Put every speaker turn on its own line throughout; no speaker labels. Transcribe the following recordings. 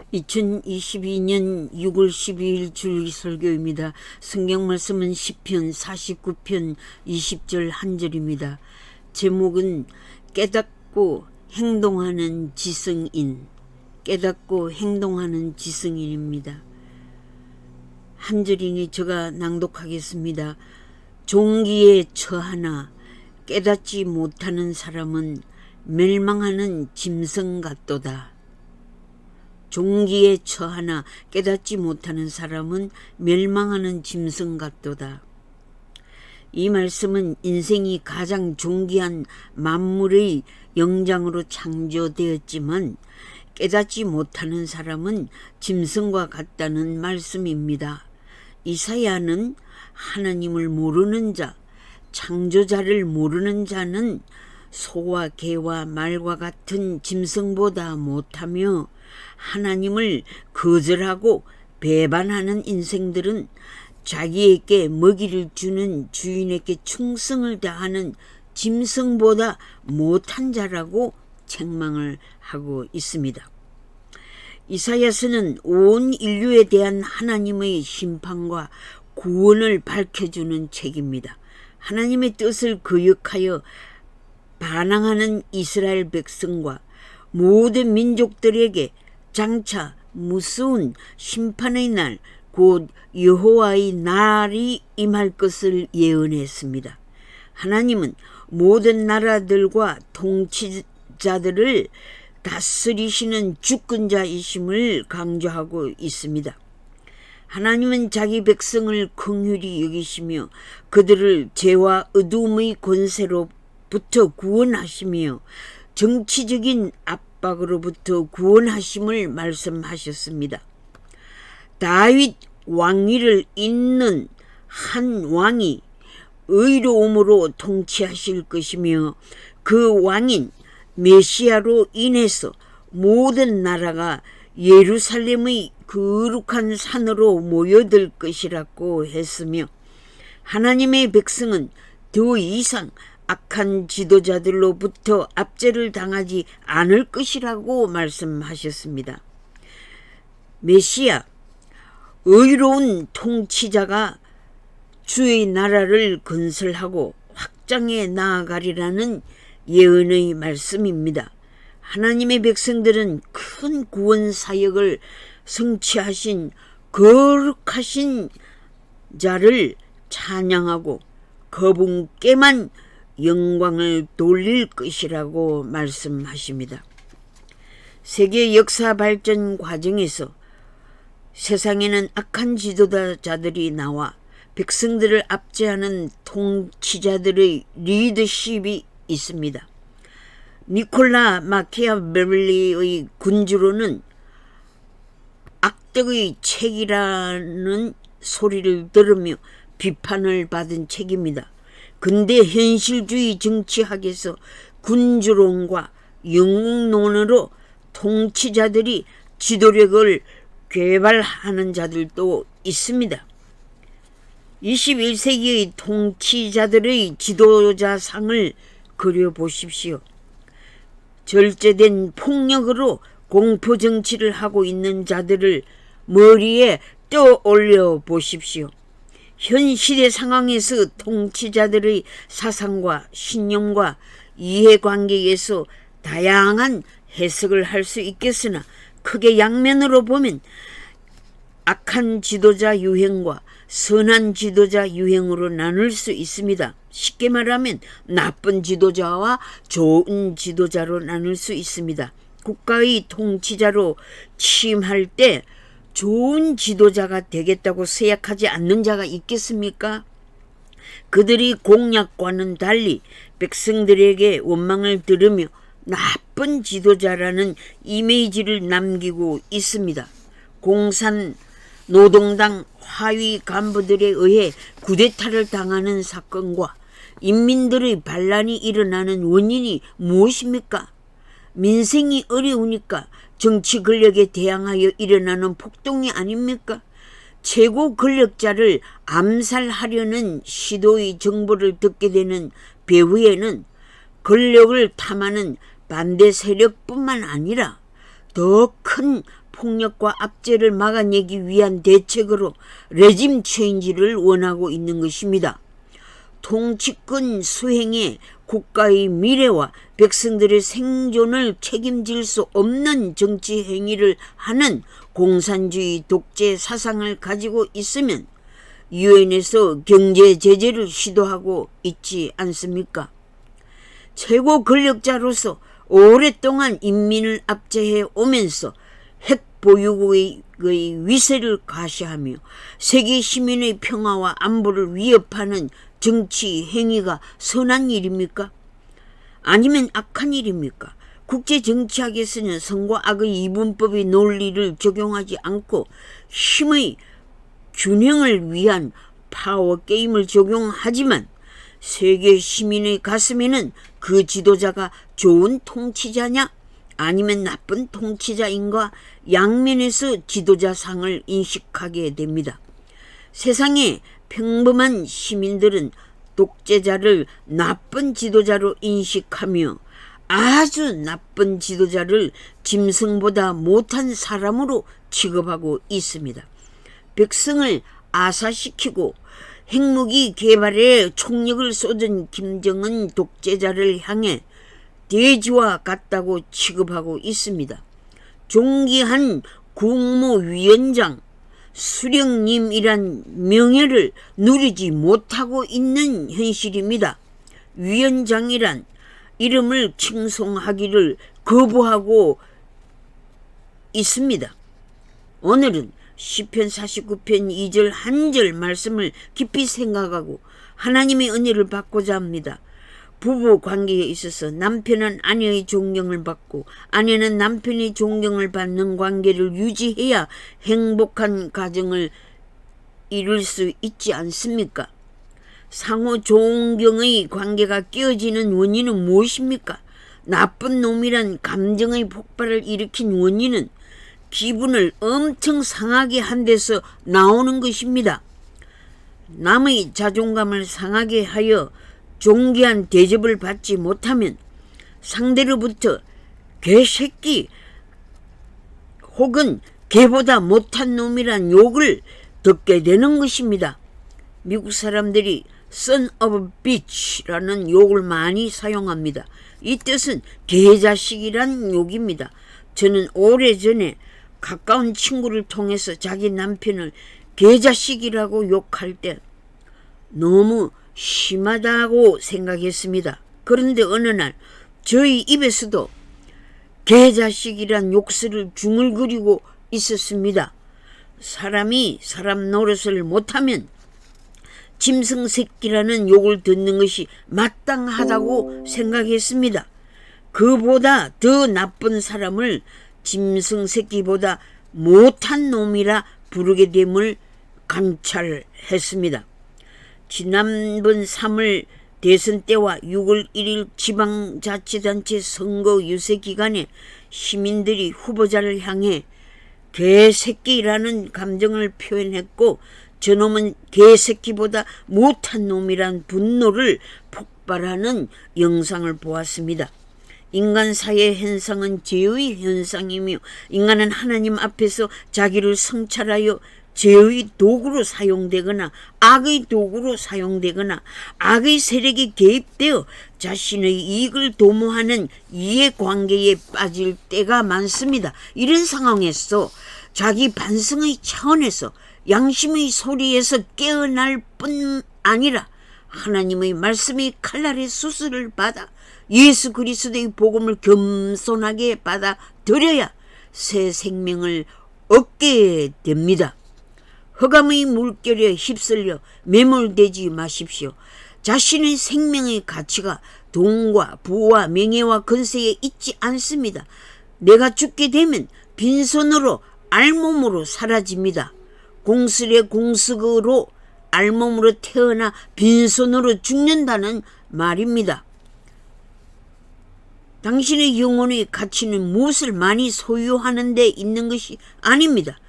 2022년 6월 12일 주일설교입니다. 성경 말씀은 시편 49편 20절 한 절입니다. 제목은 깨닫고 행동하는 지성인, 깨닫고 행동하는 지성인입니다. 한 절이니 제가 낭독하겠습니다. 종기에 처하나 깨닫지 못하는 사람은 멸망하는 짐승 같도다. 종기에 처하나 깨닫지 못하는 사람은 멸망하는 짐승 같도다. 이 말씀은 인생이 가장 존귀한 만물의 영장으로 창조되었지만 깨닫지 못하는 사람은 짐승과 같다는 말씀입니다. 이사야는 하나님을 모르는 자, 창조자를 모르는 자는 소와 개와 말과 같은 짐승보다 못하며 하나님을 거절하고 배반하는 인생들은 자기에게 먹이를 주는 주인에게 충성을 다하는 짐승보다 못한 자라고 책망을 하고 있습니다. 이사야서는 온 인류에 대한 하나님의 심판과 구원을 밝혀주는 책입니다. 하나님의 뜻을 거역하여 반항하는 이스라엘 백성과 모든 민족들에게 장차 무서운 심판의 날, 곧 여호와의 날이 임할 것을 예언했습니다. 하나님은 모든 나라들과 통치자들을 다스리시는 주권자이심을 강조하고 있습니다. 하나님은 자기 백성을 긍휼히 여기시며 그들을 죄와 어둠의 권세로부터 구원하시며 정치적인 압박으로부터 구원하심을 말씀하셨습니다. 다윗 왕위를 잇는 한 왕이 의로움으로 통치하실 것이며 그 왕인 메시아로 인해서 모든 나라가 예루살렘의 거룩한 산으로 모여들 것이라고 했으며 하나님의 백성은 더 이상 악한 지도자들로부터 압제를 당하지 않을 것이라고 말씀하셨습니다. 메시아, 의로운 통치자가 주의 나라를 건설하고 확장해 나아가리라는 예언의 말씀입니다. 하나님의 백성들은 큰 구원 사역을 성취하신 거룩하신 자를 찬양하고 그분께만 영광을 돌릴 것이라고 말씀하십니다. 세계 역사 발전 과정에서 세상에는 악한 지도자들이 나와 백성들을 압제하는 통치자들의 리더십이 있습니다. 니콜라 마키아벨리의 군주로는 악덕의 책이라는 소리를 들으며 비판을 받은 책입니다. 근대 현실주의 정치학에서 군주론과 영웅론으로 통치자들이 지도력을 개발하는 자들도 있습니다. 21세기의 통치자들의 지도자상을 그려보십시오. 절제된 폭력으로 공포정치를 하고 있는 자들을 머리에 떠올려 보십시오. 현 시대 상황에서 통치자들의 사상과 신념과 이해관계에서 다양한 해석을 할 수 있겠으나 크게 양면으로 보면 악한 지도자 유행과 선한 지도자 유행으로 나눌 수 있습니다. 쉽게 말하면 나쁜 지도자와 좋은 지도자로 나눌 수 있습니다. 국가의 통치자로 취임할 때 좋은 지도자가 되겠다고 생각하지 않는 자가 있겠습니까? 그들이 공약과는 달리 백성들에게 원망을 들으며 나쁜 지도자라는 이미지를 남기고 있습니다. 공산노동당 하위 간부들에 의해 쿠데타를 당하는 사건과 인민들의 반란이 일어나는 원인이 무엇입니까? 민생이 어려우니까 정치 권력에 대항하여 일어나는 폭동이 아닙니까? 최고 권력자를 암살하려는 시도의 정보를 듣게 되는 배후에는 권력을 탐하는 반대 세력뿐만 아니라 더 큰 폭력과 압제를 막아내기 위한 대책으로 레짐 체인지를 원하고 있는 것입니다. 통치권 수행에 국가의 미래와 백성들의 생존을 책임질 수 없는 정치 행위를 하는 공산주의 독재 사상을 가지고 있으면 유엔에서 경제 제재를 시도하고 있지 않습니까? 최고 권력자로서 오랫동안 인민을 압제해 오면서 핵 보유국의 위세를 과시하며 세계 시민의 평화와 안보를 위협하는 정치 행위가 선한 일입니까? 아니면 악한 일입니까? 국제정치학에서는 선과 악의 이분법의 논리를 적용하지 않고 힘의 균형을 위한 파워게임을 적용하지만 세계 시민의 가슴에는 그 지도자가 좋은 통치자냐 아니면 나쁜 통치자인가 양면에서 지도자상을 인식하게 됩니다. 세상의 평범한 시민들은 독재자를 나쁜 지도자로 인식하며 아주 나쁜 지도자를 짐승보다 못한 사람으로 취급하고 있습니다. 백성을 아사시키고 핵무기 개발에 총력을 쏟은 김정은 독재자를 향해 돼지와 같다고 취급하고 있습니다. 존귀한 국무위원장 수령님이란 명예를 누리지 못하고 있는 현실입니다. 위원장이란 이름을 칭송하기를 거부하고 있습니다. 오늘은 시편 49편 2절 한 절 말씀을 깊이 생각하고 하나님의 은혜를 받고자 합니다. 부부 관계에 있어서 남편은 아내의 존경을 받고 아내는 남편의 존경을 받는 관계를 유지해야 행복한 가정을 이룰 수 있지 않습니까? 상호 존경의 관계가 깨어지는 원인은 무엇입니까? 나쁜 놈이란 감정의 폭발을 일으킨 원인은 기분을 엄청 상하게 한 데서 나오는 것입니다. 남의 자존감을 상하게 하여 존귀한 대접을 받지 못하면 상대로부터 개새끼 혹은 개보다 못한 놈이란 욕을 듣게 되는 것입니다. 미국 사람들이 son of a bitch라는 욕을 많이 사용합니다. 이 뜻은 개자식이란 욕입니다. 저는 오래전에 가까운 친구를 통해서 자기 남편을 개자식이라고 욕할 때 너무 심하다고 생각했습니다. 그런데 어느 날 저희 입에서도 개자식이란 욕설을 중얼거리고 있었습니다. 사람이 사람 노릇을 못하면 짐승 새끼라는 욕을 듣는 것이 마땅하다고 생각했습니다. 그보다 더 나쁜 사람을 짐승 새끼보다 못한 놈이라 부르게 됨을 감찰했습니다. 지난번 3월 대선 때와 6월 1일 지방자치단체 선거 유세 기간에 시민들이 후보자를 향해 개새끼라는 감정을 표현했고 저놈은 개새끼보다 못한 놈이란 분노를 폭발하는 영상을 보았습니다. 인간 사회의 현상은 죄의 현상이며 인간은 하나님 앞에서 자기를 성찰하여 죄의 도구로 사용되거나 악의 도구로 사용되거나 악의 세력이 개입되어 자신의 이익을 도모하는 이해관계에 빠질 때가 많습니다. 이런 상황에서 자기 반성의 차원에서 양심의 소리에서 깨어날 뿐 아니라 하나님의 말씀의 칼날의 수술을 받아 예수 그리스도의 복음을 겸손하게 받아들여야 새 생명을 얻게 됩니다. 흑암의 물결에 휩쓸려 매몰되지 마십시오. 자신의 생명의 가치가 돈과 부와 명예와 건세에 있지 않습니다. 내가 죽게 되면 빈손으로 알몸으로 사라집니다. 공술의 공석으로 알몸으로 태어나 빈손으로 죽는다는 말입니다. 당신의 영혼의 가치는 무엇을 많이 소유하는 데 있는 것이 아닙니다.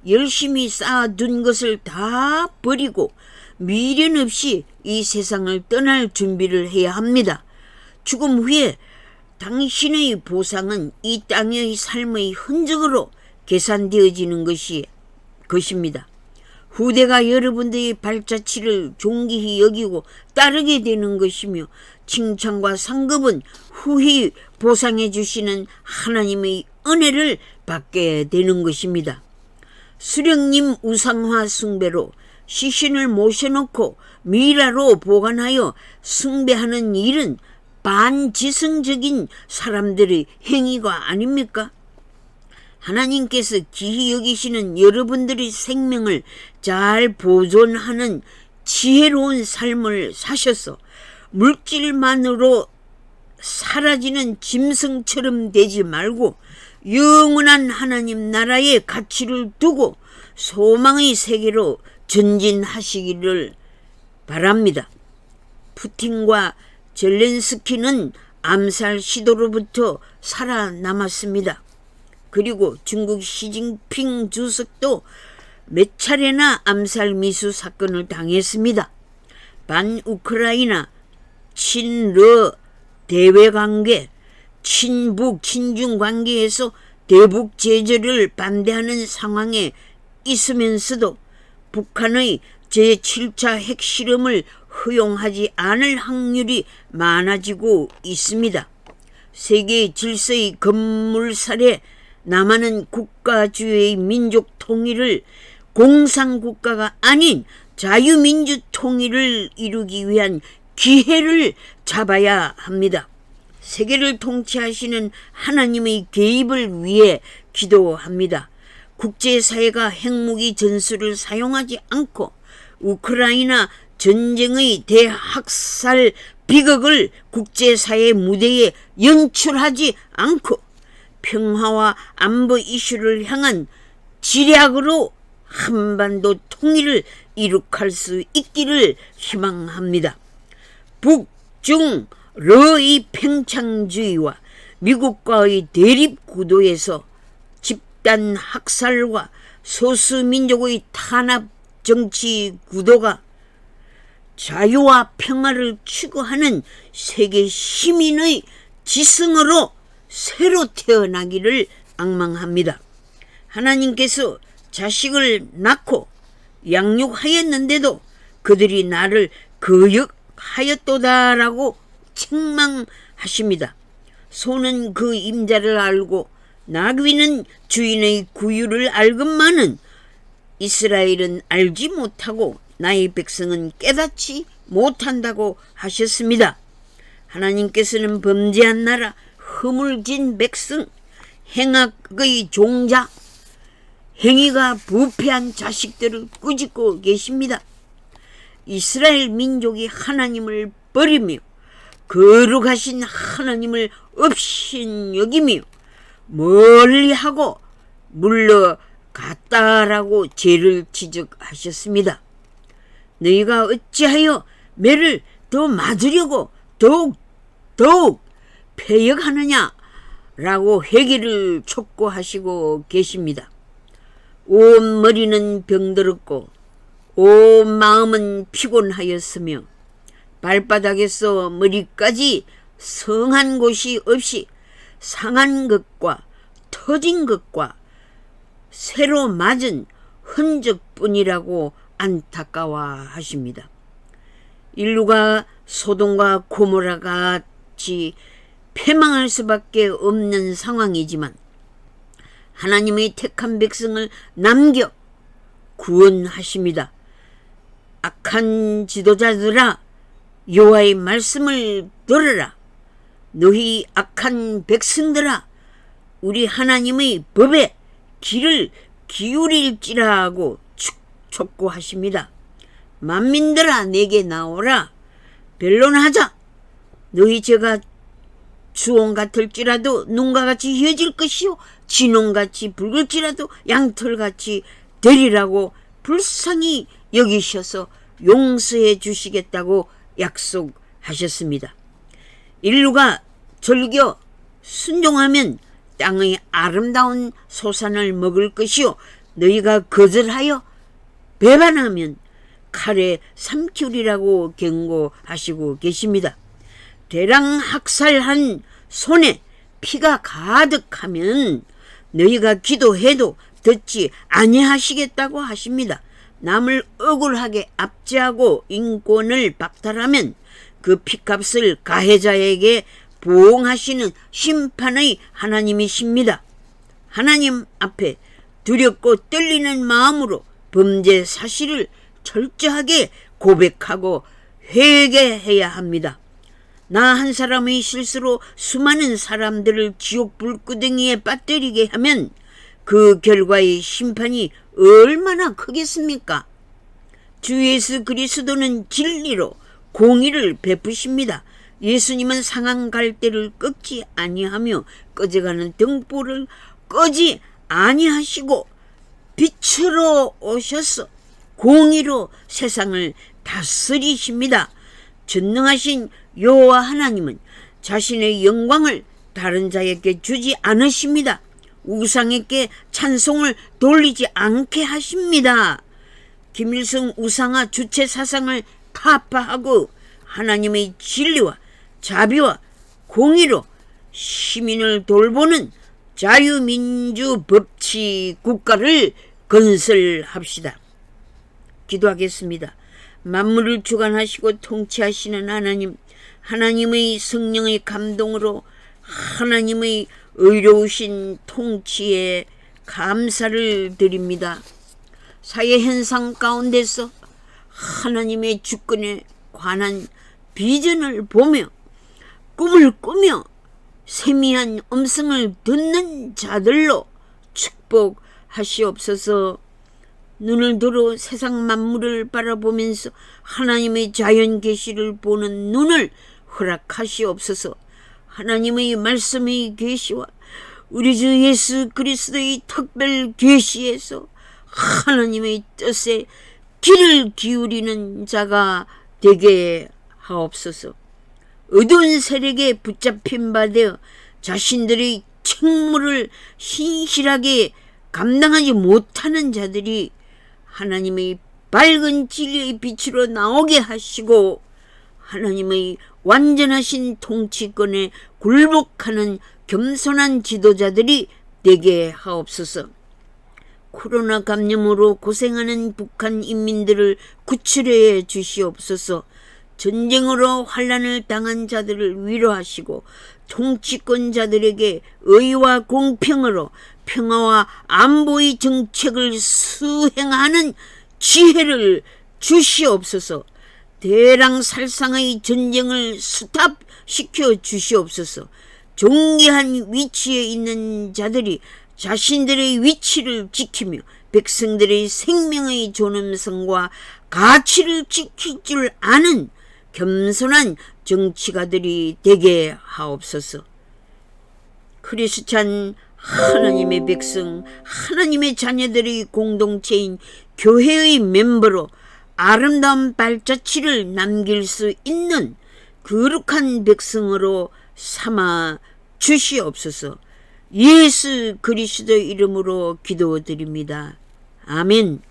열심히 쌓아둔 것을 다 버리고 미련 없이 이 세상을 떠날 준비를 해야 합니다. 죽음 후에 당신의 보상은 이 땅의 삶의 흔적으로 계산되어지는 것입니다. 후대가 여러분들의 발자취를 존귀히 여기고 따르게 되는 것이며 칭찬과 상급은 후히 보상해 주시는 하나님의 은혜를 받게 되는 것입니다. 수령님 우상화 숭배로 시신을 모셔놓고 미라로 보관하여 숭배하는 일은 반지성적인 사람들의 행위가 아닙니까? 하나님께서 귀히 여기시는 여러분들의 생명을 잘 보존하는 지혜로운 삶을 사셔서 물질만으로 사라지는 짐승처럼 되지 말고 영원한 하나님 나라의 가치를 두고 소망의 세계로 전진하시기를 바랍니다. 푸틴과 젤렌스키는 암살 시도로부터 살아남았습니다. 그리고 중국 시진핑 주석도 몇 차례나 암살 미수 사건을 당했습니다. 반우크라이나 친러 대외관계, 친북 친중 관계에서 대북 제재를 반대하는 상황에 있으면서도 북한의 제7차 핵실험을 허용하지 않을 확률이 많아지고 있습니다. 세계 질서의 건물살에 남한은 국가주의 민족 통일을 공산국가가 아닌 자유민주 통일을 이루기 위한 기회를 잡아야 합니다. 세계를 통치하시는 하나님의 개입을 위해 기도합니다. 국제사회가 핵무기 전술을 사용하지 않고 우크라이나 전쟁의 대학살 비극을 국제사회 무대에 연출하지 않고 평화와 안보 이슈를 향한 지략으로 한반도 통일을 이룩할 수 있기를 희망합니다. 북중 러의 팽창주의와 미국과의 대립 구도에서 집단 학살과 소수민족의 탄압 정치 구도가 자유와 평화를 추구하는 세계 시민의 지성으로 새로 태어나기를 악망합니다. 하나님께서 자식을 낳고 양육하였는데도 그들이 나를 거역하였도다라고 책망하십니다. 소는 그 임자를 알고 나귀는 주인의 구유를 알건만은 이스라엘은 알지 못하고 나의 백성은 깨닫지 못한다고 하셨습니다. 하나님께서는 범죄한 나라, 허물진 백성, 행악의 종자, 행위가 부패한 자식들을 꾸짖고 계십니다. 이스라엘 민족이 하나님을 버리며 거룩하신 하나님을 업신여기며 멀리하고 물러갔다라고 죄를 지적하셨습니다. 너희가 어찌하여 매를 더 맞으려고 더욱 패역하느냐 라고 회개를 촉구하시고 계십니다. 온 머리는 병들었고 온 마음은 피곤하였으며 발바닥에서 머리까지 성한 곳이 없이 상한 것과 터진 것과 새로 맞은 흔적뿐이라고 안타까워하십니다. 인류가 소돔과 고모라 같이 패망할 수밖에 없는 상황이지만 하나님의 택한 백성을 남겨 구원하십니다. 악한 지도자들아, 여호와의 말씀을 들으라. 너희 악한 백성들아, 우리 하나님의 법에 귀를 기울일지라고 촉구하십니다. 만민들아, 내게 나오라. 변론하자. 너희 죄가 주홍 같을지라도 눈과 같이 희어질 것이요 진홍같이 붉을지라도 양털같이 되리라고 불쌍히 여기셔서 용서해 주시겠다고 약속하셨습니다. 인류가 절겨 순종하면 땅의 아름다운 소산을 먹을 것이요 너희가 거절하여 배반하면 칼에 삼키리라고 경고하시고 계십니다. 대량 학살한 손에 피가 가득하면 너희가 기도해도 듣지 아니하시겠다고 하십니다. 남을 억울하게 압제하고 인권을 박탈하면 그 피값을 가해자에게 보응하시는 심판의 하나님이십니다. 하나님 앞에 두렵고 떨리는 마음으로 범죄 사실을 철저하게 고백하고 회개해야 합니다. 나 한 사람의 실수로 수많은 사람들을 지옥 불구덩이에 빠뜨리게 하면 그 결과의 심판이 얼마나 크겠습니까? 주 예수 그리스도는 진리로 공의를 베푸십니다. 예수님은 상한 갈대를 꺾지 아니하며 꺼져가는 등불을 끄지 아니하시고 빛으로 오셔서 공의로 세상을 다스리십니다. 전능하신 여호와 하나님은 자신의 영광을 다른 자에게 주지 않으십니다. 우상에게 찬송을 돌리지 않게 하십니다. 김일성 우상화 주체 사상을 타파하고 하나님의 진리와 자비와 공의로 시민을 돌보는 자유민주 법치 국가를 건설합시다. 기도하겠습니다. 만물을 주관하시고 통치하시는 하나님, 하나님의 성령의 감동으로 하나님의 의로우신 통치에 감사를 드립니다. 사회 현상 가운데서 하나님의 주권에 관한 비전을 보며 꿈을 꾸며 세미한 음성을 듣는 자들로 축복하시옵소서. 눈을 들어 세상 만물을 바라보면서 하나님의 자연 계시를 보는 눈을 허락하시옵소서. 하나님의 말씀의 계시와 우리 주 예수 그리스도의 특별 계시에서 하나님의 뜻에 귀를 기울이는 자가 되게 하옵소서. 어두운 세력에 붙잡힌 바 되어 자신들의 책무를 신실하게 감당하지 못하는 자들이 하나님의 밝은 진리의 빛으로 나오게 하시고 하나님의 완전하신 통치권에 굴복하는 겸손한 지도자들이 되게 하옵소서. 코로나 감염으로 고생하는 북한 인민들을 구출해 주시옵소서. 전쟁으로 환난을 당한 자들을 위로하시고 통치권자들에게 의와 공평으로 평화와 안보의 정책을 수행하는 지혜를 주시옵소서. 대랑살상의 전쟁을 스탑시켜 주시옵소서. 존귀한 위치에 있는 자들이 자신들의 위치를 지키며 백성들의 생명의 존엄성과 가치를 지킬 줄 아는 겸손한 정치가들이 되게 하옵소서. 크리스찬 하나님의 백성, 하나님의 자녀들의 공동체인 교회의 멤버로 아름다운 발자취를 남길 수 있는 거룩한 백성으로 삼아 주시옵소서. 예수 그리스도 이름으로 기도드립니다. 아멘.